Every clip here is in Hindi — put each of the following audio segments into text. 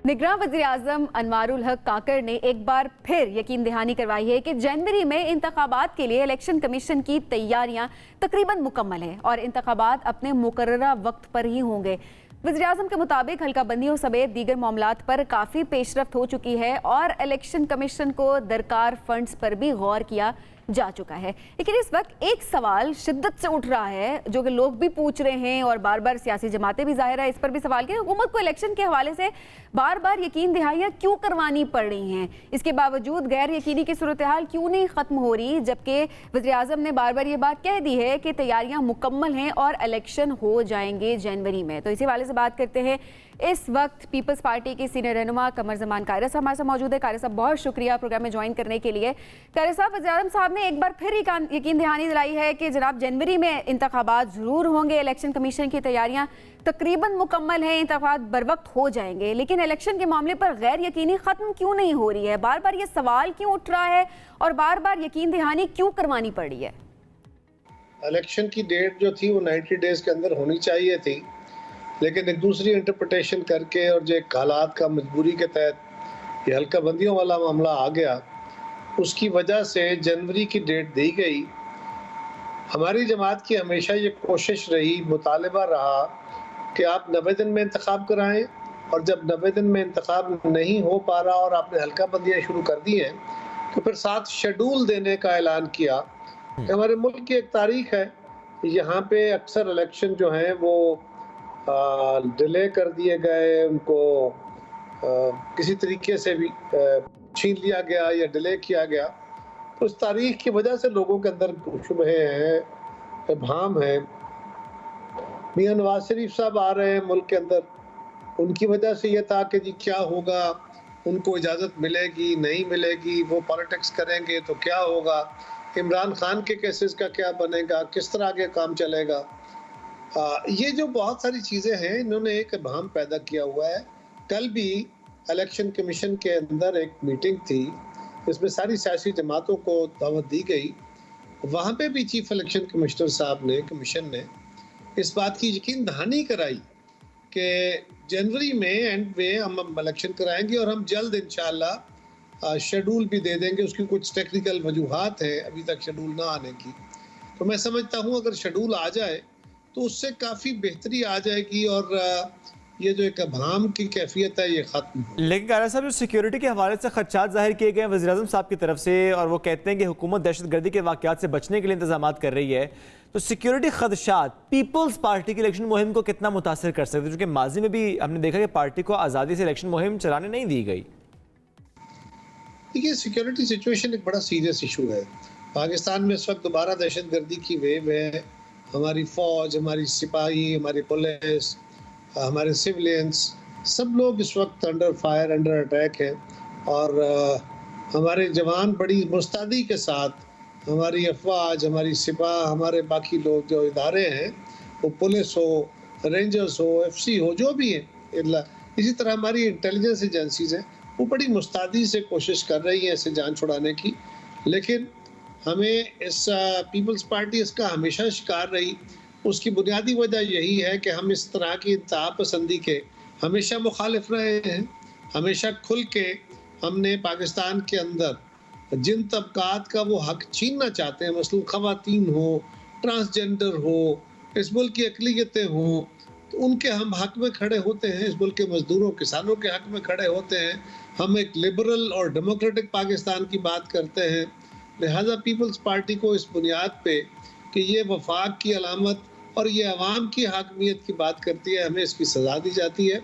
निगरान वज़ीर-ए-आज़म अनवारुल हक काकर ने एक बार फिर यकीन दहानी करवाई है कि जनवरी में इंतखाबात के लिए इलेक्शन कमीशन की तैयारियां तकरीबन मुकम्मल है और इंतखाबात अपने मुकर्ररा वक्त पर ही होंगे। वज़ीर-ए-आज़म के मुताबिक हल्का बंदियों समेत दीगर मामलात पर काफ़ी पेशरफ्त हो चुकी है और इलेक्शन कमीशन को दरकार फंड्स पर भी गौर किया जा चुका है। लेकिन इस वक्त एक सवाल शिद्दत से उठ रहा है जो कि लोग भी पूछ रहे हैं और बार बार सियासी जमातें भी जाहिर है इस पर भी सवाल कि हुकूमत को इलेक्शन के हवाले से बार बार यकीन दहाइयाँ क्यों करवानी पड़ रही हैं, इसके बावजूद गैर यकीनी की सूरत हाल क्यों नहीं ख़त्म हो रही, जबकि वज़ीर-ए-आज़म ने बार बार ये बात कह दी है कि तैयारियां मुकम्मल हैं और इलेक्शन हो जाएंगे जनवरी में। तो इसी वाले से बात करते हैं। इस वक्त पीपल्स पार्टी के सीनियर रहनुमा कमर ज़मान कायरा साहब हमारे साथ मौजूद है। कायरा साहब बहुत शुक्रिया प्रोग्राम में ज्वाइन करने के लिए। कायरा साहब, वज़ीर-ए-आज़म साहब ने एक बार फिर यकीन दहानी दिलाई है कि जनाब जनवरी में इंतखाबात ज़रूर होंगे, इलेक्शन कमीशन की तैयारियां तकरीबन मुकम्मल हैं, इंतखाबात बर वक्त हो जाएंगे, लेकिन इलेक्शन के मामले पर गैर यकीनी ख़त्म क्यों नहीं हो रही है? बार बार ये सवाल क्यों उठ रहा है और बार बार यकीन दहानी क्यों करवानी पड़ रही है? इलेक्शन की डेट जो थी वो 90 डेज के अंदर होनी चाहिए थी, लेकिन एक दूसरी इंटरप्रिटेशन करके और जो एक हालात का मजबूरी के तहत ये हल्का बंदियों वाला मामला आ गया, उसकी वजह से जनवरी की डेट दी गई। हमारी जमात की हमेशा ये कोशिश रही, मुतालबा रहा कि आप 90 दिन में इंतखाब कराएं, और जब 90 दिन में इंतखाब नहीं हो पा रहा और आपने हल्का बंदियाँ शुरू कर दी हैं तो फिर साथ शेड्यूल देने का ऐलान किया। हमारे मुल्क की एक तारीख है, यहाँ पे अक्सर इलेक्शन जो हैं वो डिले कर दिए गए, उनको किसी तरीके से भी छीन लिया गया या डिले किया गया। तो उस तारीख की वजह से लोगों के अंदर शुबहे हैं, इब्हाम है। मियां नवाज शरीफ साहब आ रहे हैं मुल्क के अंदर, उनकी वजह से ये था कि जी क्या होगा, उनको इजाज़त मिलेगी नहीं मिलेगी, वो पॉलिटिक्स करेंगे तो क्या होगा, इमरान खान के केसेस का क्या बनेगा, किस तरह आगे काम चलेगा। ये जो बहुत सारी चीज़ें हैं, इन्होंने एक इब्हाम पैदा किया हुआ है। कल भी इलेक्शन कमीशन के अंदर एक मीटिंग थी जिसमें सारी सियासी जमातों को दावत दी गई। वहाँ पे भी चीफ इलेक्शन कमिश्नर साहब ने, कमीशन ने इस बात की यकीन दहानी कराई कि जनवरी में एंड में हम इलेक्शन कराएंगे और हम जल्द इंशाअल्लाह शेड्यूल भी दे देंगे। उसकी कुछ टेक्निकल वजूहात है अभी तक शेड्यूल ना आने की, तो मैं समझता हूँ अगर शेड्यूल आ जाए तो उससे काफ़ी बेहतरी आ जाएगी और ये जो एक अभाम की कैफियत है ये ख़त्म हो। लेकिन कायरा साहब, जो सिक्योरिटी के हवाले से खदशात जाहिर किए गए हैं वज़ीर-ए-आज़म साहब की तरफ से, और वो कहते हैं कि हुकूमत दहशतगर्दी के वाक़यात से बचने के लिए इंतजाम कर रही है, तो सिक्योरिटी खदशात पीपल्स पार्टी की इलेक्शन मुहिम को कितना मुतासर कर सकते हैं? क्योंकि माजी में भी हमने देखा कि पार्टी को आज़ादी से इलेक्शन मुहिम चलाने नहीं दी गई। देखिए, सिक्योरिटी सिचुएशन एक बड़ा सीरियस इशू है। पाकिस्तान में इस वक्त दोबारा दहशतगर्दी की वेव है। हमारी फ़ौज, हमारी सिपाही, हमारी पुलिस, हमारे सिविलियंस, सब लोग इस वक्त अंडर फायर, अंडर अटैक हैं और हमारे जवान बड़ी मुस्तैदी के साथ, हमारी अफवाज, हमारी सिपाह, हमारे बाकी लोग जो इदारे हैं, वो पुलिस हो, रेंजर्स हो, FC हो, जो भी हैं, इसी तरह हमारी इंटेलिजेंस एजेंसीज हैं, वो बड़ी मुस्तैदी से कोशिश कर रही हैं इसे जान छुड़ाने की। लेकिन हमें इस पीपल्स पार्टी इसका हमेशा शिकार रही। उसकी बुनियादी वजह यही है कि हम इस तरह की इंतहा पसंदी के हमेशा मुखालिफ रहे हैं। हमेशा खुल के हमने पाकिस्तान के अंदर जिन तबकात का वो हक छीनना चाहते हैं, मसलन ख़वातीन हो, ट्रांसजेंडर हो, इस मुल्क की अक़लियतें हों, तो उनके हम हक में खड़े होते हैं। इस मुल्क के मज़दूरों, किसानों के हक में खड़े होते हैं। हम एक लिबरल और डेमोक्रेटिक पाकिस्तान की बात करते हैं। लिहाजा पीपल्स पार्टी को इस बुनियाद पे कि ये वफाक की अलामत और ये अवाम की हाकमियत की बात करती है, हमें इसकी सज़ा दी जाती है।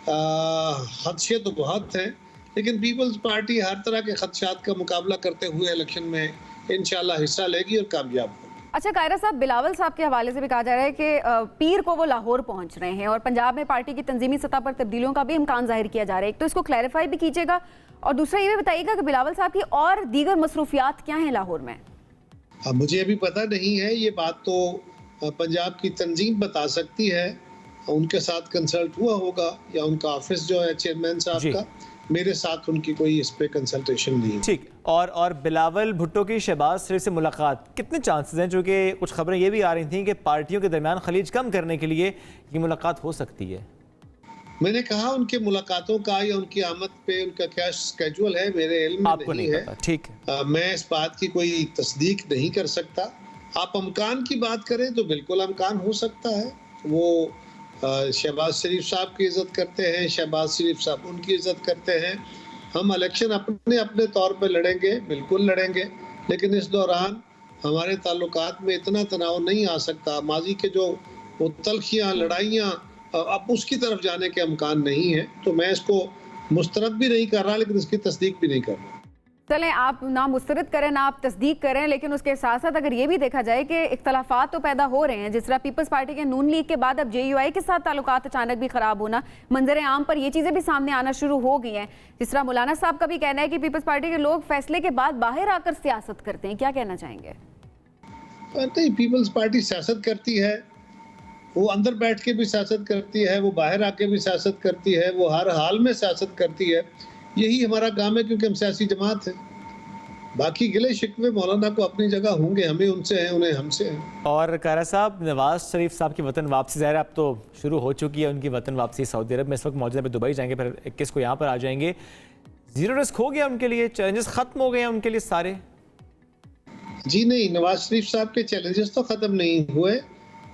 खदशे तो बहुत हैं, लेकिन पीपल्स पार्टी हर तरह के खदशात का मुकाबला करते हुए इलेक्शन में इंशाअल्लाह हिस्सा लेगी और कामयाब होगी। अच्छा कायरा साहब, बिलावल साहब के हवाले से भी कहा जा रहा है कि पीर को वो लाहौर पहुंच रहे हैं और पंजाब में पार्टी की तंजीमी सतह पर तब्दीलियों का भी इम्कान जाहिर किया जा रहा है। एक तो इसको क्लैरिफाई भी कीजिएगा और दूसरा ये भी बताइएगा कि बिलावल साहब की और दीगर मसरूफियात क्या हैं लाहौर में? अब मुझे अभी पता नहीं है, ये बात तो पंजाब की तंजीम बता सकती है, उनके साथ कंसल्ट हुआ होगा या उनका ऑफिस जो है चेयरमैन साहब का, मेरे साथ उनकी कोई इस पे कंसल्टेशन नहीं है। ठीक। और बिलावल भुट्टो की शहबाज शरीफ से मुलाकात कितने चांसेस हैं? चूँकि कुछ खबरें ये भी आ रही थी कि पार्टियों के दरमियान खलीज कम करने के लिए ये मुलाकात हो सकती है। मैंने कहा उनके मुलाकातों का या उनकी आमद पे उनका क्या स्केड्यूल है मेरे इल्म में आपको नहीं है। पता, ठीक है। मैं इस बात की कोई तस्दीक नहीं कर सकता। आप अमकान की बात करें तो बिल्कुल अमकान हो सकता है। वो शहबाज शरीफ साहब की इज़्ज़त करते हैं, शहबाज शरीफ साहब उनकी इज़्ज़त करते हैं। हम इलेक्शन अपने अपने तौर पे लड़ेंगे, बिल्कुल लड़ेंगे, लेकिन इस दौरान हमारे ताल्लुकात में इतना तनाव नहीं आ सकता। माजी के जो वो तलखियाँ, लड़ाइयाँ अब उसकी तरफ जाने के अमकान नहीं है। तो मैं इसको मुस्तरद भी नहीं कर रहा, लेकिन इसकी तस्दीक भी नहीं कर रहा। चलें, आप ना मुस्तरद करें ना आप तस्दीक करें, लेकिन उसके साथ साथ अगर ये भी देखा जाए कि इख्तलाफात तो पैदा हो रहे हैं। जिस तरह पीपल्स पार्टी के नून लीग के बाद अब JUI के साथ ताल्लुकात अचानक भी ख़राब होना, मंजर आम पर ये चीज़ें भी सामने आना शुरू हो गई हैं। जिस तरह मौलाना साहब का भी कहना है कि पीपल्स पार्टी के लोग फैसले के बाद बाहर आकर सियासत करते हैं, क्या कहना चाहेंगे? नहीं, पीपल्स पार्टी सियासत करती है, वो अंदर बैठ के भी सियासत करती है, वो बाहर आके भी सियासत करती है, वो हर हाल में सियासत करती है। यही हमारा काम है, क्योंकि हम सियासी जमात है। बाकी गिले शिकवे मौलाना को अपनी जगह होंगे, हमें उनसे हैं, उन्हें हमसे हैं। और कायरा साहब, नवाज शरीफ साहब की वतन वापसी ज़ाहिर अब तो शुरू हो चुकी है, उनकी वतन वापसी सऊदी अरब में इस वक्त मौजूद है। दुबई जाएंगे, फिर 21 को यहाँ पर आ जाएंगे। जीरो रिस्क हो गया उनके लिए, चैलेंजेस खत्म हो गए हैं उनके लिए सारे? जी नहीं, नवाज शरीफ साहब के चैलेंजेस तो खत्म नहीं हुए।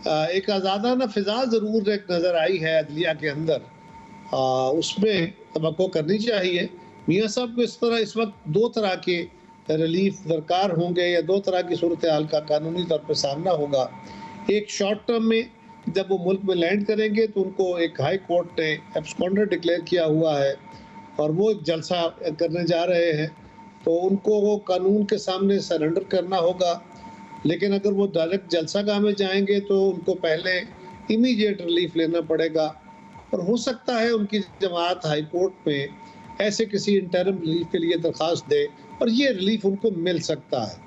एक आज़ादाना फिजा ज़रूर एक नज़र आई है अदलिया के अंदर, उसमें तवक्को करनी चाहिए। मियाँ साहब को इस वक्त दो तरह के रिलीफ दरकार होंगे, या दो तरह की सूरत हाल का कानूनी तौर पर सामना होगा। एक शॉर्ट टर्म में जब वो मुल्क में लैंड करेंगे तो उनको एक हाई कोर्ट ने एब्सकॉन्डर डिक्लेयर किया हुआ है और वो एक जलसा करने जा रहे हैं, तो उनको वो कानून के सामने सरेंडर करना होगा। लेकिन अगर वो डायरेक्ट जलसागाह में जाएंगे तो उनको पहले इमीडिएट रिलीफ लेना पड़ेगा, और हो सकता है उनकी जमात हाई कोर्ट में ऐसे किसी इंटरिम रिलीफ के लिए दरख्वास्त दे और ये रिलीफ उनको मिल सकता है।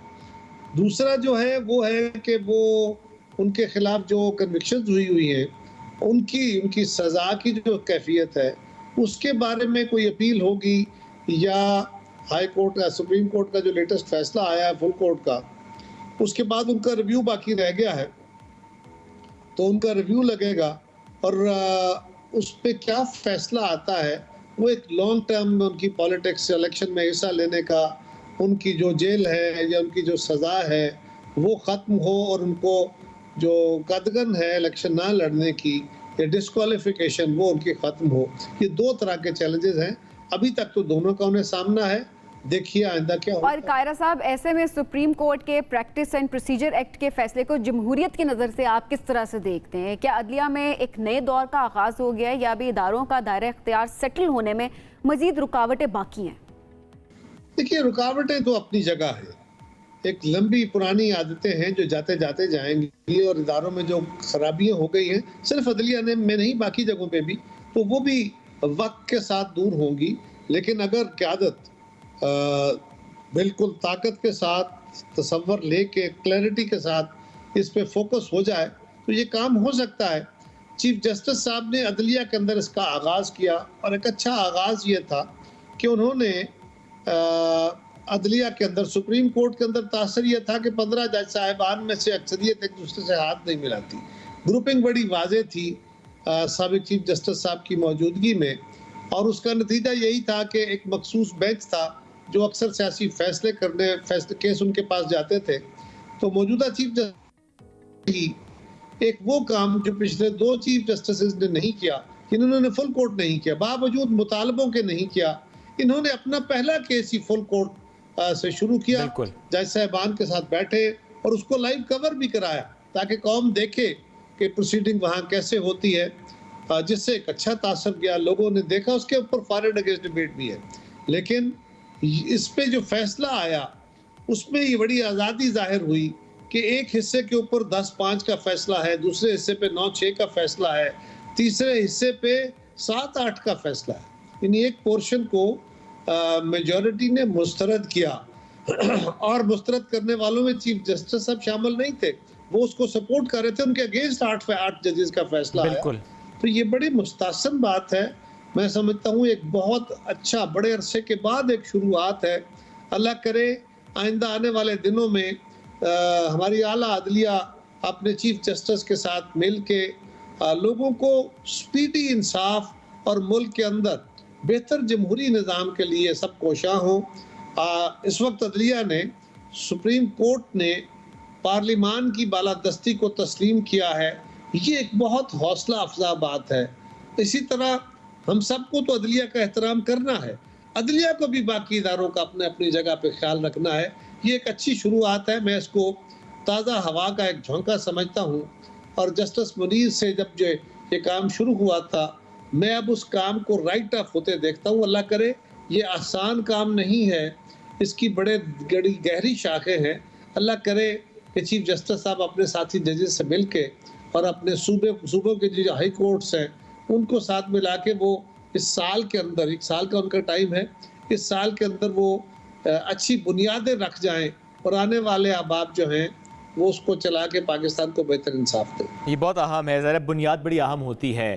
दूसरा जो है वो है कि वो उनके खिलाफ जो कन्विक्शंस हुई हैं, उनकी सज़ा की जो कैफियत है उसके बारे में कोई अपील होगी, या हाई कोर्ट का, सुप्रीम कोर्ट का जो लेटेस्ट फैसला आया है फुल कोर्ट का, उसके बाद उनका रिव्यू बाकी रह गया है, तो उनका रिव्यू लगेगा और उस पर क्या फैसला आता है वो एक लॉन्ग टर्म में उनकी पॉलिटिक्स इलेक्शन में हिस्सा लेने का, उनकी जो जेल है या उनकी जो सज़ा है वो ख़त्म हो और उनको जो कदगन है इलेक्शन ना लड़ने की या डिस्क्वालिफिकेशन वो उनकी ख़त्म हो। ये दो तरह के चैलेंजेस हैं, अभी तक तो दोनों का उन्हें सामना है, देखिए आइंदा क्या होगा। और कायरा साहब, ऐसे में सुप्रीम कोर्ट के प्रैक्टिस एंड प्रोसीजर एक्ट के फैसले को जमहूरियत की नज़र से आप किस तरह से देखते हैं? क्या अदलिया में एक नए दौर का आगाज़ हो गया है, या अभी इदारों का दायरा इख्तियार सेटल होने में मजीद रुकावटें बाकी हैं? देखिए, रुकावटें तो अपनी जगह है, एक लंबी पुरानी आदतें हैं जो जाते जाते जाएंगी, और इदारों में जो खराबियां हो गई हैं सिर्फ अदलिया में नहीं बाकी जगहों पे भी, तो वो भी वक्त के साथ दूर होंगी। लेकिन अगर क़यादत बिल्कुल ताकत के साथ, तसव्वुर लेके, क्लैरिटी के साथ इस पे फोकस हो जाए तो ये काम हो सकता है। चीफ जस्टिस साहब ने अदलिया के अंदर इसका आगाज़ किया, और एक अच्छा आगाज़ ये था कि उन्होंने अदलिया के अंदर, सुप्रीम कोर्ट के अंदर तासर यह था कि 15 जज साहिबान में से अक्सरियत एक दूसरे से हाथ नहीं मिलाती। ग्रुपिंग बड़ी वाज़ेह थी साबिक चीफ जस्टिस साहब की मौजूदगी में, और उसका नतीजा यही था कि एक मखसूस बेंच था जो अक्सर सियासी फैसले केस उनके पास जाते थे। तो मौजूदा चीफ जस्टिस एक वो काम जो पिछले दो चीफ जस्टिस ने नहीं किया, इन्होंने फुल कोर्ट नहीं किया, बावजूद मुतालबों के नहीं किया, इन्होंने अपना पहला केस ही फुल कोर्ट से शुरू किया, जज साहिबान के साथ बैठे और उसको लाइव कवर भी कराया ताकि कौम देखे कि प्रोसीडिंग वहाँ कैसे होती है, जिससे एक अच्छा तासर गया, लोगों ने देखा। उसके ऊपर फॉर एंड अगेंस्ट डिबेट भी है, लेकिन इस पे जो फैसला आया उसमें ये बड़ी आज़ादी जाहिर हुई कि एक हिस्से के ऊपर 10-5 का फैसला है, दूसरे हिस्से पे 9-6 का फैसला है, तीसरे हिस्से पे 7-8 का फैसला है। यानी एक पोर्शन को मेजॉरिटी ने मुस्तरद किया और मुस्तरद करने वालों में चीफ जस्टिस साहब शामिल नहीं थे, वो उसको सपोर्ट कर रहे थे, उनके अगेंस्ट 8 जजेस का फैसला है। तो ये बड़ी मुस्तासन बात है, मैं समझता हूँ एक बहुत अच्छा बड़े अरसे के बाद एक शुरुआत है। अल्लाह करे आइंदा आने वाले दिनों में हमारी आला अदलिया अपने चीफ जस्टिस के साथ मिल के लोगों को स्पीडी इंसाफ और मुल्क के अंदर बेहतर जमहूरी निज़ाम के लिए सब कोशां हों। इस वक्त अदलिया ने, सुप्रीम कोर्ट ने पार्लिमान की बालादस्ती को तस्लीम किया है, ये एक बहुत हौसला अफजा बात है। इसी तरह हम सबको तो अदलिया का एहतराम करना है, अदलिया को भी बाकी इदारों का अपने अपनी जगह पे ख्याल रखना है। ये एक अच्छी शुरुआत है, मैं इसको ताज़ा हवा का एक झोंका समझता हूँ। और जस्टिस मुनीर से जब जो ये काम शुरू हुआ था, मैं अब उस काम को राइट ऑफ होते देखता हूँ। अल्लाह करे, ये आसान काम नहीं है, इसकी बड़े गहरी शाखें हैं। अल्लाह करे कि चीफ जस्टिस साहब अपने साथी जजेस से मिल के और अपने सूबों के जो हाई कोर्ट्स हैं उनको साथ मिला के वो इस साल के अंदर, 1 साल का उनका टाइम है, इस साल के अंदर वो अच्छी बुनियादें रख जाएं और आने वाले अहबाब जो हैं वो उसको चला के पाकिस्तान को बेहतर इंसाफ दें। ये बहुत अहम है, ज़रा बुनियाद बड़ी अहम होती है।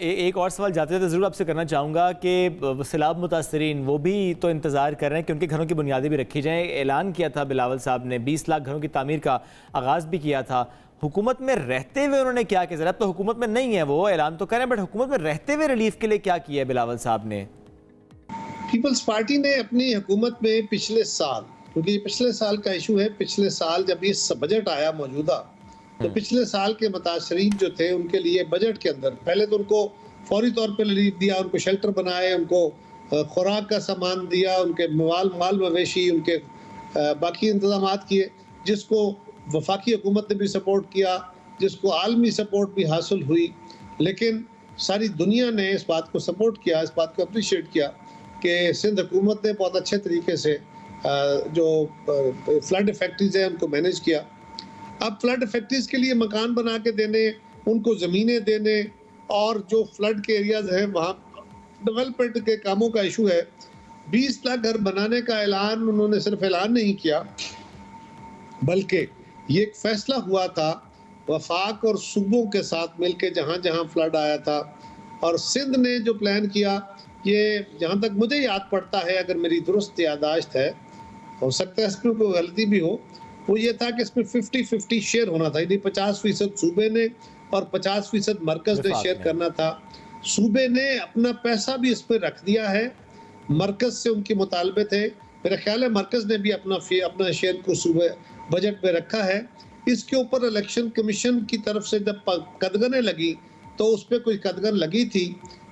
एक और सवाल जाते थे ज़रूर आपसे करना चाहूँगा कि सैलाब मुतासरीन वो भी तो इंतज़ार कर रहे हैं कि उनके घरों की बुनियादें भी रखी जाएँ। ऐलान किया था बिलावल साहब ने, 20 लाख घरों की तामीर का आगाज़ भी किया था। हुकूमत में रहते हुए उन्होंने क्या किया? अब तो हुकूमत में नहीं है, वो ऐलान तो करें, बट हुकूमत में रहते हुए रिलीफ के लिए क्या किया है बिलावल साहब ने? पीपल्स पार्टी ने अपनी हुकूमत में पिछले साल, क्योंकि ये पिछले साल का इशू है, पिछले साल जब ये बजट आया मौजूदा, तो पिछले साल के मुतासरीन जो थे उनके लिए बजट के अंदर पहले तो उनको फौरी तौर पर रिलीफ दिया, उनको शेल्टर बनाए, उनको खुराक का सामान दिया, उनके माल मवेशी, उनके बाकी इंतजाम किए, जिसको वफाकी हुकूमत ने भी सपोर्ट किया, जिसको आलमी सपोर्ट भी हासिल हुई। लेकिन सारी दुनिया ने इस बात को सपोर्ट किया, इस बात को अप्रिशिएट किया कि सिंध हुकूमत ने बहुत अच्छे तरीके से जो फ्लड इफेक्ट्रीज हैं उनको मैनेज किया। अब फ्लड इफेक्ट्रीज के लिए मकान बना के देने, उनको ज़मीनें देने, और जो फ्लड के एरियाज हैं वहाँ डेवलपमेंट के कामों का इशू है। 20 लाख घर बनाने का ऐलान उन्होंने सिर्फ ऐलान नहीं किया, बल्कि ये एक फैसला हुआ था वफाक और सूबों के साथ मिलकर जहाँ जहाँ फ्लड आया था। और सिंध ने जो प्लान किया, ये जहाँ तक मुझे याद पड़ता है, अगर मेरी दुरुस्त याददाश्त है, हो सकता है इसमें कोई गलती भी हो, वो ये था कि इसमें 50-50 शेयर होना था, यानी 50% सूबे ने और 50% मरकज ने शेयर करना था। सूबे ने अपना पैसा भी इस पर रख दिया है, मरकज से उनके मुतालबे थे। मेरा ख्याल है मरकज ने भी अपना शेयर को सूबे बजट में रखा है। इसके ऊपर इलेक्शन कमीशन की तरफ से जब कदगनें लगी तो उस पर कोई कदगन लगी थी।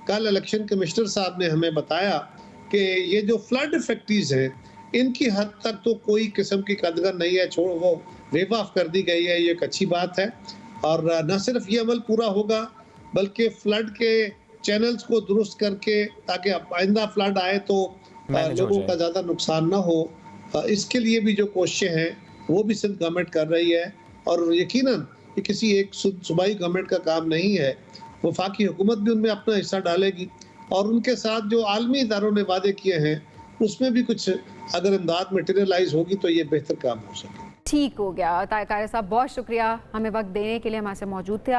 कल इलेक्शन कमिश्नर साहब ने हमें बताया कि ये जो फ्लड इफेक्ट्रीज हैं इनकी हद तक तो कोई किस्म की कदगन नहीं है, छोड़ वो वेव ऑफ कर दी गई है। ये एक अच्छी बात है। और न सिर्फ ये अमल पूरा होगा बल्कि फ्लड के चैनल्स को दुरुस्त करके, ताकि आइंदा फ्लड आए तो लोगों का ज़्यादा नुकसान ना हो, इसके लिए भी जो कोशिशें हैं वो भी सिंध गवर्नमेंट कर रही है। और यकीनन ये किसी एक सूबाई गवर्नमेंट का काम नहीं है, वफाकी हुकूमत भी उनमें अपना हिस्सा डालेगी। और उनके साथ जो आलमी इदारों ने वादे किए हैं उसमें भी कुछ अगर इमदाद मटेरियलाइज होगी तो ये बेहतर काम हो सके। ठीक हो गया। तारिक साहब बहुत शुक्रिया हमें वक्त देने के लिए, हमारे से मौजूद थे आप।